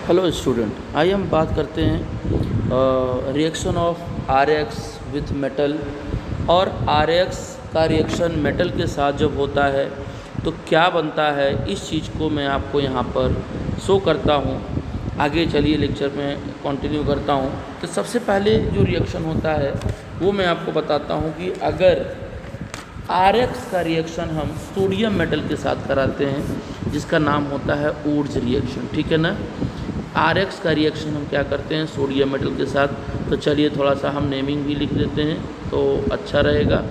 Hello student, आइए हम बात करते हैं reaction of R X with metal. और आर एक्स का रिएक्शन मेटल के साथ जब होता है तो क्या बनता है, इस चीज़ को मैं आपको यहाँ पर शो करता हूँ। आगे चलिए लेक्चर में कंटिन्यू करता हूँ। तो सबसे पहले जो रिएक्शन होता है वो मैं आपको बताता हूँ कि अगर आर एक्स का रिएक्शन हम सोडियम मेटल के साथ कराते हैं जिसका नाम होता है ऊर्ज रिएक्शन, ठीक है ना। आर एक्स का रिएक्शन हम क्या करते हैं सोडियम मेटल के साथ। तो चलिए थोड़ा सा हम नेमिंग भी लिख देते हैं तो अच्छा रहेगा।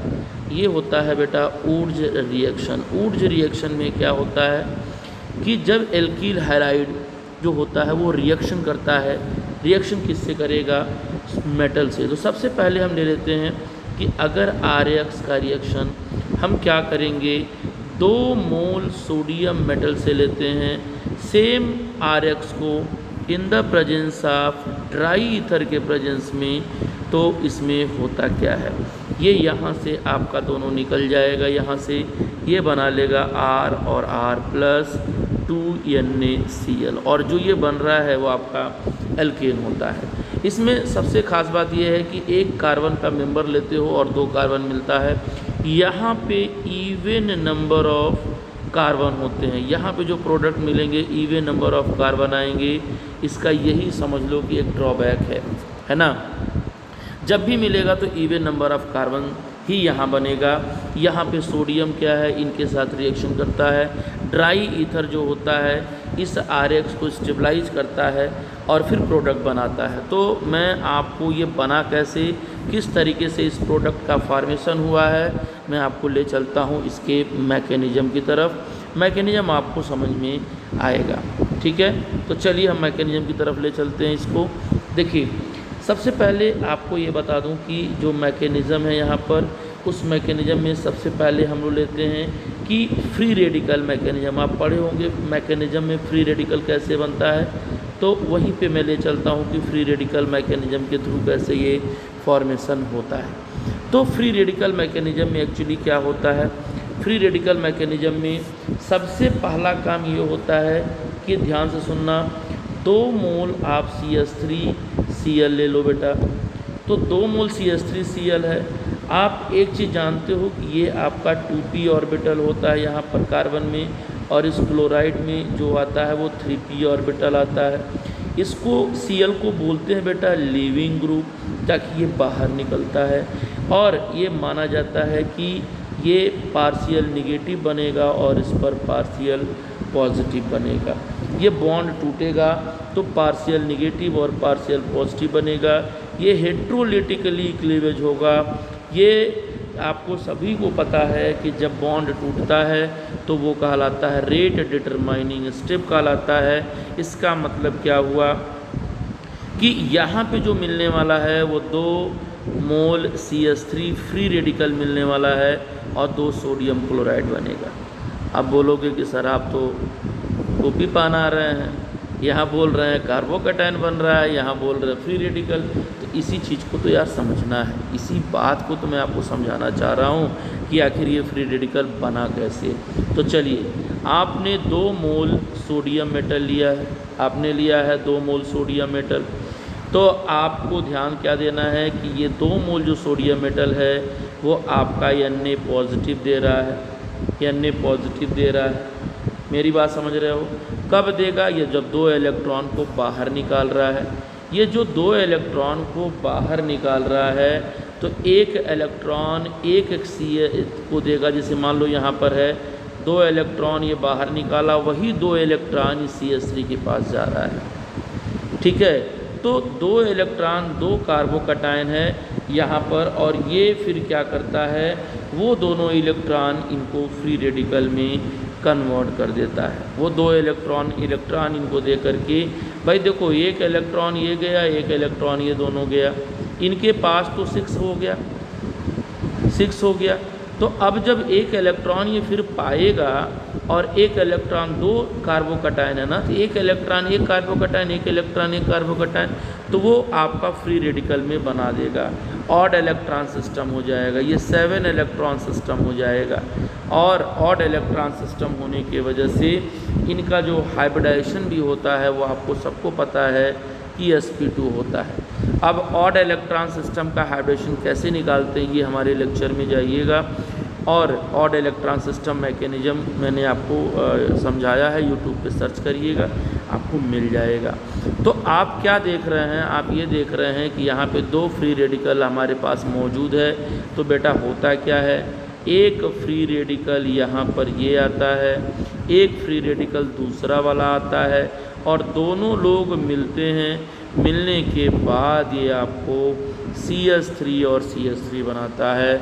ये होता है बेटा ऊर्ज रिएक्शन। ऊर्ज रिएक्शन में क्या होता है कि जब एल्कील हाइड्राइड जो होता है वो रिएक्शन करता है, रिएक्शन किससे करेगा, मेटल से। तो सबसे पहले हम ले लेते हैं कि अगर आर एक्स का रिएक्शन हम क्या करेंगे, 2 मोल सोडियम मेटल से लेते हैं, सेम आर एक्स को in the presence of dry ether के प्रेजेंस में। तो इसमें होता क्या है, ये यहाँ से आपका दोनों निकल जाएगा, यहाँ से ये बना लेगा R और R प्लस 2NaCl, और जो ये बन रहा है वो आपका एल्केन होता है। इसमें सबसे ख़ास बात ये है कि एक कार्बन का मेंबर लेते हो और 2 कार्बन मिलता है। यहाँ पे इवन नंबर ऑफ कार्बन होते हैं, यहाँ पे जो प्रोडक्ट मिलेंगे इवन नंबर ऑफ कार्बन आएंगे। इसका यही समझ लो कि एक ड्रॉबैक है ना। जब भी मिलेगा तो इवन नंबर ऑफ कार्बन ही यहाँ बनेगा। यहाँ पे सोडियम क्या है, इनके साथ रिएक्शन करता है, ड्राई ईथर जो होता है इस आर एक्स को स्टेबलाइज करता है और फिर प्रोडक्ट बनाता है। तो मैं आपको ये बना कैसे, किस तरीके से इस प्रोडक्ट का फॉर्मेशन हुआ है, मैं आपको ले चलता हूँ इसके मैकेनिज़्म की तरफ। मैकेनिज़्म आपको समझ में आएगा, ठीक है। तो चलिए हम मैकेनिज़्म की तरफ ले चलते हैं इसको। देखिए सबसे पहले आपको ये बता दूं कि जो मैकेनिज़्म है यहाँ पर, उस मैकेनिज़्म में सबसे पहले हम लोग लेते हैं कि फ्री रेडिकल मैकेनिज़्म। आप पढ़े होंगे मैकेनिज़्म में फ्री रेडिकल कैसे बनता है, तो वहीं पे मैं ले चलता हूँ कि फ्री रेडिकल मैकेनिज़्म के थ्रू कैसे ये फॉर्मेशन होता है। तो फ्री रेडिकल मैकेनिज़्म में एक्चुअली क्या होता है, फ्री रेडिकल मैकेनिज़्म में सबसे पहला काम ये होता है कि ध्यान से सुनना, 2 मोल आप CH3Cl ले लो बेटा। तो 2 मोल CH3Cl है। आप एक चीज़ जानते हो कि ये आपका 2p ऑर्बिटल होता है यहाँ पर कार्बन में, और इस क्लोराइड में जो आता है वो 3p ऑर्बिटल आता है। इसको Cl को बोलते हैं बेटा लीविंग ग्रुप, ताकि ये बाहर निकलता है और ये माना जाता है कि ये पार्शियल निगेटिव बनेगा और इस पर पार्शियल पॉजिटिव बनेगा। ये बॉन्ड टूटेगा तो पार्शियल निगेटिव और पार्शियल पॉजिटिव बनेगा। ये हेट्रोलिटिकली क्लीवेज होगा। ये आपको सभी को पता है कि जब बॉन्ड टूटता है तो वो कहलाता है रेट डिटरमाइनिंग स्टेप कहलाता है। इसका मतलब क्या हुआ कि यहाँ पे जो मिलने वाला है वो 2 मोल CH3 फ्री रेडिकल मिलने वाला है और 2 सोडियम क्लोराइड बनेगा। अब बोलोगे कि सर आप तो टोपी पहना रहे हैं, यहाँ बोल रहे हैं कार्बोकैटायन बन रहा है, यहाँ बोल रहे हैं फ्री रेडिकल। तो इसी चीज़ को तो यार समझना है, इसी बात को तो मैं आपको समझाना चाह रहा हूँ कि आखिर ये फ्री रेडिकल बना कैसे। तो चलिए, आपने 2 मोल सोडियम मेटल लिया है, आपने लिया है 2 मोल सोडियम मेटल। तो आपको ध्यान क्या देना है कि ये 2 मोल जो सोडियम मेटल है वो आपका Na पॉजिटिव दे रहा है, Na पॉजिटिव दे रहा है। मेरी बात समझ रहे हो, कब देगा, ये जब 2 इलेक्ट्रॉन को बाहर निकाल रहा है। ये जो 2 इलेक्ट्रॉन को बाहर निकाल रहा है तो एक इलेक्ट्रॉन एक Cl को देगा। जैसे मान लो यहाँ पर है 2 इलेक्ट्रॉन ये बाहर निकाला, वही 2 इलेक्ट्रॉन CH3 के पास जा रहा है, ठीक है। तो 2 इलेक्ट्रॉन 2 कार्बोकैटायन है यहाँ पर, और ये फिर क्या करता है, वो दोनों इलेक्ट्रॉन इनको फ्री रेडिकल में कन्वर्ट कर देता है। वो 2 इलेक्ट्रॉन इनको दे करके, भाई देखो एक इलेक्ट्रॉन ये गया, एक इलेक्ट्रॉन ये दोनों गया, इनके पास तो 6 हो गया, 6 हो गया। तो अब जब एक इलेक्ट्रॉन ये फिर पाएगा और एक इलेक्ट्रॉन, दो कार्बोकटायन है ना, तो एक इलेक्ट्रॉन एक कार्बोकटायन, एक इलेक्ट्रॉन एक कार्बोकटायन, तो वो आपका फ्री रेडिकल में बना देगा, ऑड इलेक्ट्रॉन सिस्टम हो जाएगा, ये 7 इलेक्ट्रॉन सिस्टम हो जाएगा। और ऑड इलेक्ट्रॉन सिस्टम होने की वजह से इनका जो हाइब्रिडाइजेशन भी होता है वो आपको सबको पता है कि sp2 होता है। अब ऑड इलेक्ट्रॉन सिस्टम का हाइब्रिडेशन कैसे निकालते हैं ये हमारे लेक्चर में जाइएगा, और ऑड इलेक्ट्रॉन सिस्टम मैकेनिज्म मैंने आपको समझाया है, यूट्यूब पे सर्च करिएगा आपको मिल जाएगा। तो आप क्या देख रहे हैं, आप ये देख रहे हैं कि यहाँ पे 2 फ्री रेडिकल हमारे पास मौजूद है। तो बेटा होता क्या है, एक फ्री रेडिकल यहाँ पर ये आता है, एक फ्री रेडिकल दूसरा वाला आता है, और दोनों लोग मिलते हैं, मिलने के बाद ये आपको CH3 और CH3 बनाता है,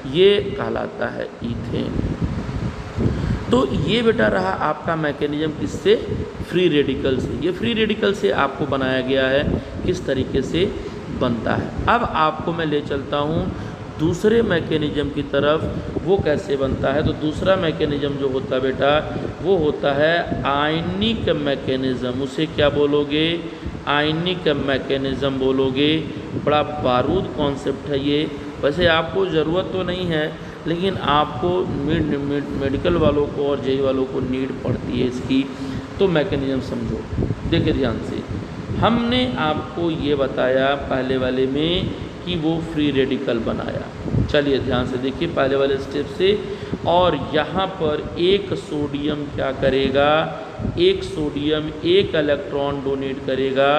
ये कहलाता है ईथेन। तो ये बेटा रहा आपका मैकेनिज्म किससे, फ्री रेडिकल से। ये फ्री रेडिकल से आपको बनाया गया है, किस तरीके से बनता है। अब आपको मैं ले चलता हूँ दूसरे मैकेनिज्म की तरफ, वो कैसे बनता है। तो दूसरा मैकेनिज्म जो होता है बेटा वो होता है आयनिक मैकेनिज्म। उसे क्या बोलोगे, आयनिक मैकेनिज्म बोलोगे। बड़ा बारूद कॉन्सेप्ट है ये, वैसे आपको ज़रूरत तो नहीं है, लेकिन आपको मेडिकल वालों को और जेई वालों को नीड पड़ती है इसकी। तो मैकेनिज्म समझो, देखिए ध्यान से, हमने आपको ये बताया पहले वाले में कि वो फ्री रेडिकल बनाया। चलिए ध्यान से देखिए पहले वाले स्टेप से, और यहाँ पर एक सोडियम क्या करेगा, एक सोडियम एक इलेक्ट्रॉन डोनेट करेगा,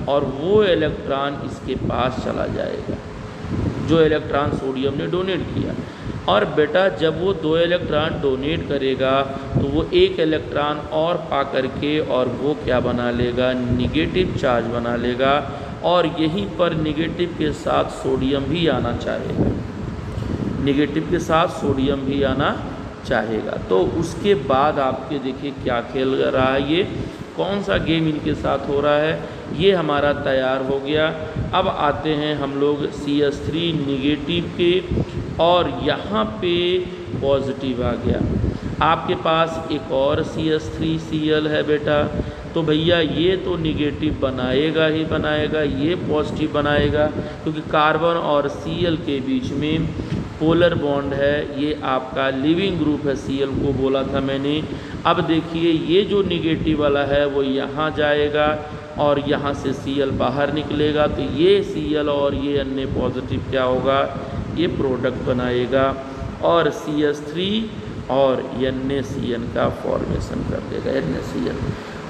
और वो इलेक्ट्रॉन इसके पास चला जाएगा जो इलेक्ट्रॉन सोडियम ने डोनेट किया। और बेटा जब वो 2 इलेक्ट्रॉन डोनेट करेगा तो वो एक इलेक्ट्रॉन और पा करके और वो क्या बना लेगा, निगेटिव चार्ज बना लेगा, और यहीं पर निगेटिव के साथ सोडियम भी आना चाहेगा, निगेटिव के साथ सोडियम भी आना चाहेगा। तो उसके बाद आपके देखिए क्या खेल रहा है, ये कौन सा गेम इनके साथ हो रहा है, ये हमारा तैयार हो गया। अब आते हैं हम लोग CH3 निगेटिव के, और यहाँ पे पॉजिटिव आ गया। आपके पास एक और CH3Cl है बेटा, तो भैया ये तो निगेटिव बनाएगा ही बनाएगा, ये पॉजिटिव बनाएगा, क्योंकि कार्बन और Cl के बीच में पोलर बॉन्ड है। ये आपका लिविंग ग्रुप है, Cl को बोला था मैंने। अब देखिए ये जो निगेटिव वाला है वो यहाँ जाएगा और यहाँ से Cl बाहर निकलेगा, तो ये Cl और ये अन्य पॉजिटिव क्या होगा, ये प्रोडक्ट बनाएगा और CH3 और NaCN का फॉर्मेशन कर देगा। NaCN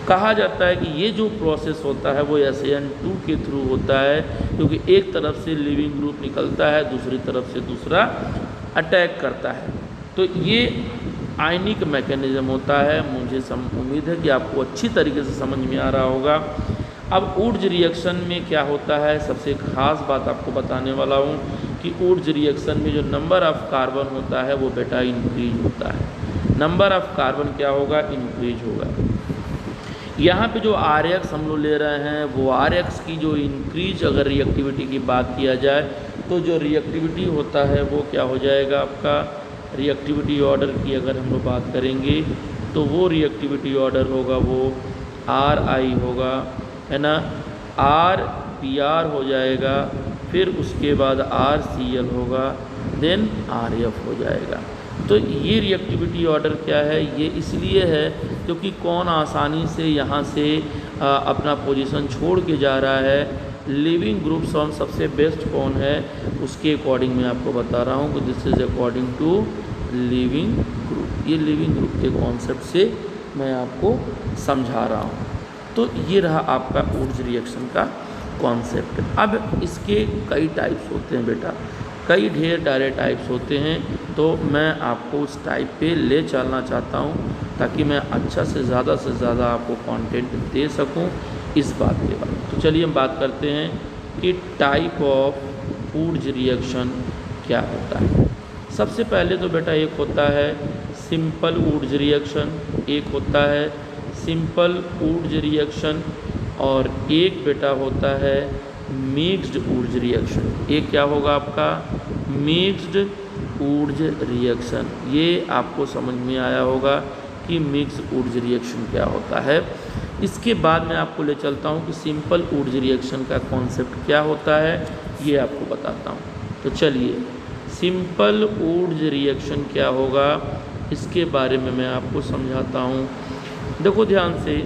कहा जाता है कि ये जो प्रोसेस होता है वो SN2 के थ्रू होता है, क्योंकि एक तरफ से लिविंग ग्रुप निकलता है, दूसरी तरफ से दूसरा अटैक करता है। तो ये आयनिक मैकेनिज्म होता है। मुझे उम्मीद है कि आपको अच्छी तरीके से समझ में आ रहा होगा। अब ऊर्ज रिएक्शन में क्या होता है, सबसे ख़ास बात आपको बताने वाला हूँ कि ऊर्ज रिएक्शन में जो नंबर ऑफ़ कार्बन होता है वो बेटा इंक्रीज होता है। नंबर ऑफ़ कार्बन क्या होगा, इंक्रीज होगा। यहाँ पे जो RX हम लोग ले रहे हैं वो RX की जो इंक्रीज अगर रिएक्टिविटी की बात किया जाए तो जो रिएक्टिविटी होता है वो क्या हो जाएगा, आपका रिएक्टिविटी ऑर्डर की अगर हम लोग बात करेंगे तो वो रिएक्टिविटी ऑर्डर होगा वो RI होगा, है ना, RBr हो जाएगा, फिर उसके बाद RCl होगा, देन RF हो जाएगा। तो ये रिएक्टिविटी ऑर्डर क्या है, ये इसलिए है क्योंकि कौन आसानी से यहाँ से अपना पोजीशन छोड़ के जा रहा है। लिविंग ग्रुप्स ऑन सबसे बेस्ट कौन है उसके अकॉर्डिंग मैं आपको बता रहा हूँ कि this is according to leaving group. ये लिविंग ग्रुप के कॉन्सेप्ट से मैं आपको समझा रहा हूँ। तो ये रहा आपका ऊर्ज रिएक्शन का कॉन्सेप्ट। अब इसके कई टाइप्स होते हैं बेटा, कई ढेर सारे टाइप्स होते हैं, तो मैं आपको उस टाइप पे ले चलना चाहता हूँ ताकि मैं अच्छा से ज़्यादा आपको कंटेंट दे सकूँ इस बात के बारे में। तो चलिए हम बात करते हैं कि टाइप ऑफ ऊर्ज रिएक्शन क्या होता है। सबसे पहले तो बेटा एक होता है सिंपल ऊर्ज रिएक्शन, एक होता है सिंपल ऊर्ज रिएक्शन, और एक बेटा होता है मिक्स्ड ऊर्ज रिएक्शन। एक क्या होगा आपका मिक्स्ड ऊर्ज रिएक्शन। ये आपको समझ में आया होगा कि मिक्स ऊर्ज रिएक्शन क्या होता है। इसके बाद मैं आपको ले चलता हूँ कि सिंपल ऊर्ज रिएक्शन का कॉन्सेप्ट क्या होता है, ये आपको बताता हूँ। तो चलिए, सिंपल ऊर्ज रिएक्शन क्या होगा इसके बारे में मैं आपको समझाता हूँ। देखो ध्यान से,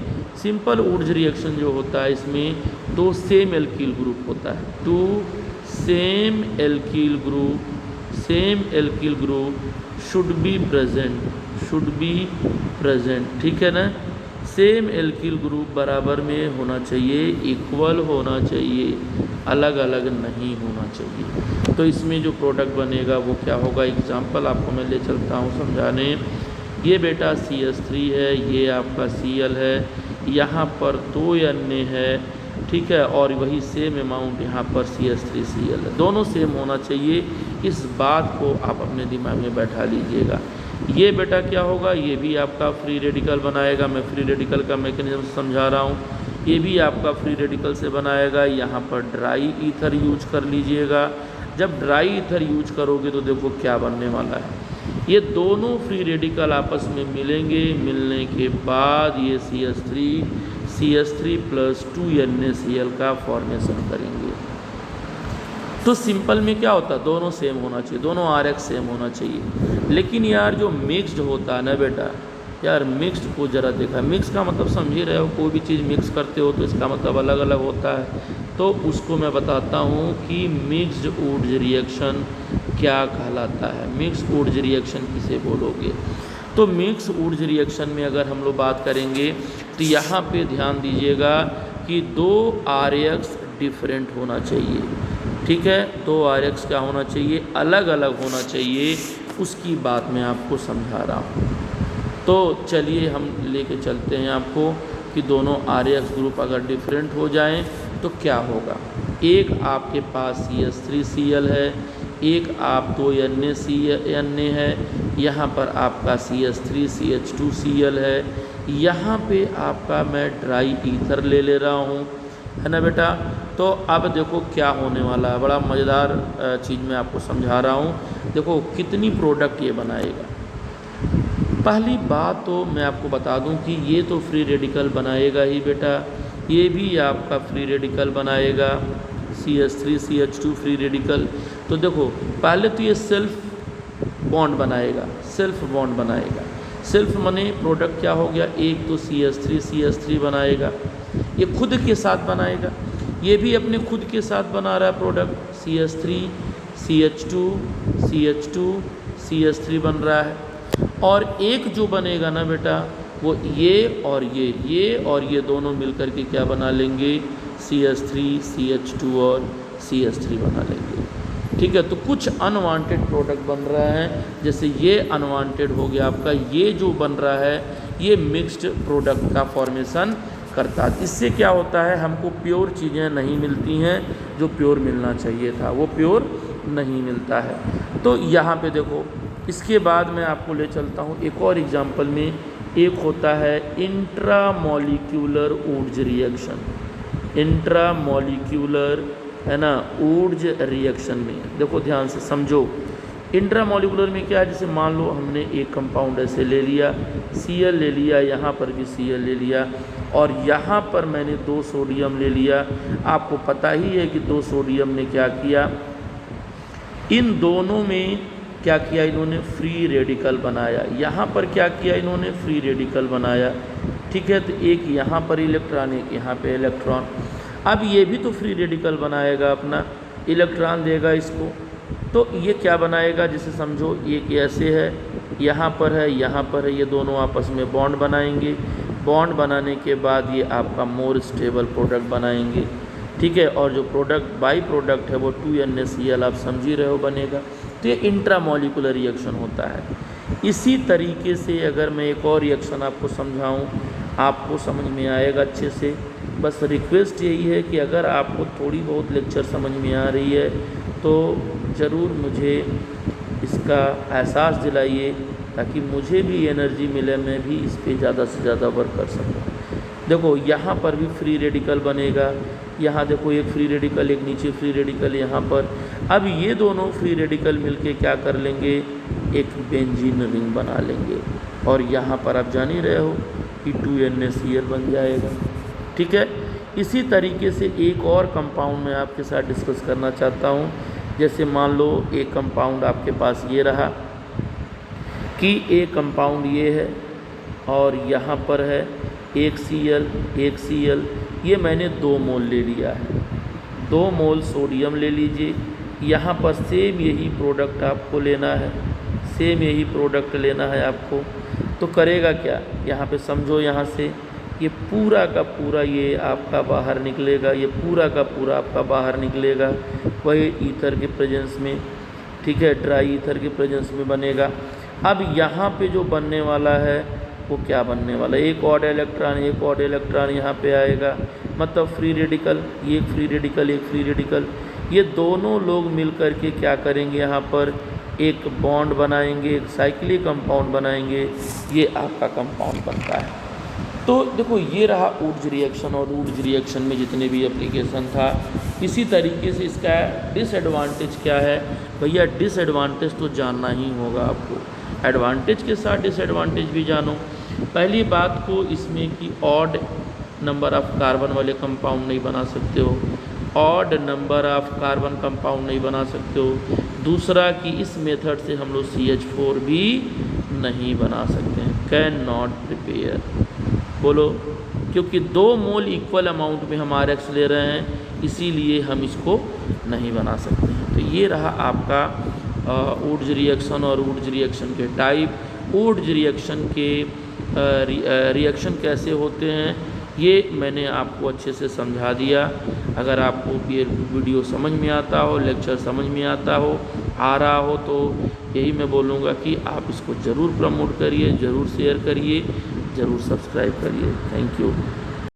सिंपल ऊर्ज रिएक्शन जो होता है इसमें दो सेम एल्कील ग्रुप होता है, two same alkyl group should be present, ठीक है ना। सेम एल्कील ग्रुप बराबर में होना चाहिए, इक्वल होना चाहिए, अलग अलग नहीं होना चाहिए। तो इसमें जो प्रोडक्ट बनेगा वो क्या होगा, एग्जांपल आपको मैं ले चलता हूँ समझाने। ये बेटा CH3 है, ये आपका Cl है, यहाँ पर 2 अन्य है, ठीक है, और वही सेम अमाउंट यहाँ पर CH3Cl है, दोनों सेम होना चाहिए। इस बात को आप अपने दिमाग में बैठा लीजिएगा। ये बेटा क्या होगा, ये भी आपका फ्री रेडिकल बनाएगा। मैं फ्री रेडिकल का मैकेनिज्म समझा रहा हूँ। ये भी आपका फ्री रेडिकल से बनाएगा। यहाँ पर ड्राई ईथर यूज कर लीजिएगा। जब ड्राई ईथर यूज करोगे तो देखो क्या बनने वाला है, ये दोनों फ्री रेडिकल आपस में मिलेंगे। मिलने के बाद ये CH3 प्लस 2 NaCl का फॉर्मेशन करेंगे। तो सिंपल में क्या होता है, दोनों सेम होना चाहिए, दोनों RX सेम होना चाहिए। लेकिन यार जो मिक्स्ड होता है ना बेटा, यार मिक्स्ड को ज़रा देखा, मिक्स का मतलब समझ ही रहे हो, कोई भी चीज़ मिक्स करते हो तो इसका मतलब अलग अलग होता है। तो उसको मैं बताता हूँ कि मिक्स्ड ऊर्ज रिएक्शन क्या कहलाता है, मिक्स ऊर्ज रिएक्शन किसे बोलोगे। तो मिक्स ऊर्ज रिएक्शन में अगर हम लोग बात करेंगे तो यहाँ पे ध्यान दीजिएगा कि 2 RX डिफरेंट होना चाहिए, ठीक है, 2 RX क्या होना चाहिए, अलग अलग होना चाहिए। उसकी बात मैं आपको समझा रहा हूँ। तो चलिए हम लेके चलते हैं आपको कि दोनों RX ग्रुप अगर डिफरेंट हो जाएं तो क्या होगा। एक आपके पास CH3Cl है, एक आप 2 NaCl है, यहाँ पर आपका CH3CH2Cl है, यहाँ पे आपका मैं ड्राई ईथर ले रहा हूँ, है ना बेटा। तो अब देखो क्या होने वाला है, बड़ा मज़ेदार चीज़ मैं आपको समझा रहा हूँ। देखो कितनी प्रोडक्ट ये बनाएगा। पहली बात तो मैं आपको बता दूं कि ये तो फ्री रेडिकल बनाएगा ही बेटा, ये भी आपका फ्री रेडिकल बनाएगा, CH3CH2 फ्री रेडिकल। तो देखो पहले तो ये सेल्फ बॉन्ड बनाएगा, सेल्फ माने प्रोडक्ट क्या हो गया, एक तो CH3CH3 बनाएगा, ये खुद के साथ बनाएगा, ये भी अपने खुद के साथ बना रहा है प्रोडक्ट, CH3CH2 CH3 बन रहा है। और एक जो बनेगा ना बेटा वो ये और ये दोनों मिलकर के क्या बना लेंगे, CH3 CH2 और CH3 बना लेंगे, ठीक है। तो कुछ अनवांटेड प्रोडक्ट बन रहा है, जैसे ये अनवांटेड हो गया आपका, ये जो बन रहा है ये मिक्स्ड प्रोडक्ट का फॉर्मेशन करता है। इससे क्या होता है, हमको प्योर चीज़ें नहीं मिलती हैं, जो प्योर मिलना चाहिए था वो प्योर नहीं मिलता है। तो यहाँ पे देखो, इसके बाद मैं आपको ले चलता हूँ एक और एग्जांपल में। एक होता है इंट्रामॉलिक्यूलर ऊर्ज रिएक्शन, इंट्रामॉलिक्यूलर, है ना, ऊर्ज रिएक्शन में देखो ध्यान से समझो। इंट्रामॉलिक्यूलर में क्या है, जैसे मान लो हमने एक कंपाउंड ऐसे ले लिया, Cl ले लिया, यहाँ पर भी Cl ले लिया, और यहाँ पर मैंने 2 सोडियम ले लिया। आपको पता ही है कि 2 सोडियम ने क्या किया, इन दोनों में क्या किया, इन्होंने फ्री रेडिकल बनाया। यहाँ पर क्या किया, इन्होंने फ्री रेडिकल बनाया, ठीक है। तो एक यहाँ पर इलेक्ट्रॉन, एक यहाँ पे इलेक्ट्रॉन। अब ये भी तो फ्री रेडिकल बनाएगा, अपना इलेक्ट्रॉन देगा इसको, तो ये क्या बनाएगा, जैसे समझो एक ऐसे है, यहाँ पर है, यहाँ पर है, ये दोनों आपस में बॉन्ड बनाएंगे। बॉन्ड बनाने के बाद ये आपका मोर स्टेबल प्रोडक्ट बनाएंगे, ठीक है। और जो प्रोडक्ट बाई प्रोडक्ट है वो 2 NaCl आप समझ ही रहे हो बनेगा। तो ये इंट्रामॉलिक्यूलर रिएक्शन होता है। इसी तरीके से अगर मैं एक और रिएक्शन आपको समझाऊं, आपको समझ में आएगा अच्छे से। बस रिक्वेस्ट यही है कि अगर आपको थोड़ी बहुत लेक्चर समझ में आ रही है तो ज़रूर मुझे इसका एहसास दिलाइए, ताकि मुझे भी एनर्जी मिले, मैं भी इस पे ज़्यादा से ज़्यादा वर्क कर सकूँ। देखो यहाँ पर भी फ्री रेडिकल बनेगा, यहाँ देखो एक फ्री रेडिकल, एक नीचे फ्री रेडिकल यहाँ पर। अब ये दोनों फ्री रेडिकल मिलके क्या कर लेंगे, एक बेंजीन रिंग बना लेंगे, और यहाँ पर आप जान ही रहे हो कि 2NaCl बन जाएगा। ठीक है, इसी तरीके से एक और कंपाउंड मैं आपके साथ डिस्कस करना चाहता हूँ। जैसे मान लो एक कंपाउंड आपके पास ये रहा कि एक कंपाउंड ये है और यहाँ पर है एक Cl, ये मैंने 2 मोल ले लिया है, 2 मोल सोडियम ले लीजिए। यहाँ पर सेम यही प्रोडक्ट आपको लेना है, सेम यही प्रोडक्ट लेना है आपको। तो करेगा क्या, यहाँ पे समझो, यहाँ से ये पूरा का पूरा ये आपका बाहर निकलेगा, ये पूरा का पूरा आपका बाहर निकलेगा वही ईथर के प्रेजेंस में। ठीक है, ड्राई ईथर के प्रेजेंस में बनेगा। अब यहाँ पे जो बनने वाला है वो क्या बनने वाला है, एक ऑड इलेक्ट्रॉन यहाँ पे आएगा, मतलब फ्री रेडिकल, एक फ्री रेडिकल, एक फ्री रेडिकल, ये दोनों लोग मिल कर के क्या करेंगे, यहाँ पर एक बॉन्ड बनाएंगे, एक साइक्लिक कंपाउंड बनाएंगे, ये आपका कंपाउंड बनता है। तो देखो ये रहा वुड्स रिएक्शन, और वुड्स रिएक्शन में जितने भी एप्लीकेशन था। इसी तरीके से इसका डिसएडवांटेज क्या है भैया, डिसएडवांटेज तो जानना ही होगा आपको, एडवांटेज के साथ डिसएडवांटेज भी जानो। पहली बात को इसमें कि ऑड नंबर ऑफ कार्बन वाले कंपाउंड नहीं बना सकते हो, odd number of carbon compound नहीं बना सकते हो। दूसरा कि इस मेथड से हम लोग CH4 भी नहीं बना सकते हैं, कैन नॉट प्रिपेयर, बोलो, क्योंकि 2 मोल इक्वल अमाउंट में हम RX ले रहे हैं, इसीलिए हम इसको नहीं बना सकते हैं। तो ये रहा आपका वुड्स रिएक्शन और वुड्स रिएक्शन के टाइप, वुड्स रिएक्शन के रिएक्शन कैसे होते हैं ये मैंने आपको अच्छे से समझा दिया। अगर आपको ये वीडियो समझ में आता हो, लेक्चर समझ में आता हो, आ रहा हो, तो यही मैं बोलूँगा कि आप इसको ज़रूर प्रमोट करिए, ज़रूर शेयर करिए, ज़रूर सब्सक्राइब करिए। Thank you.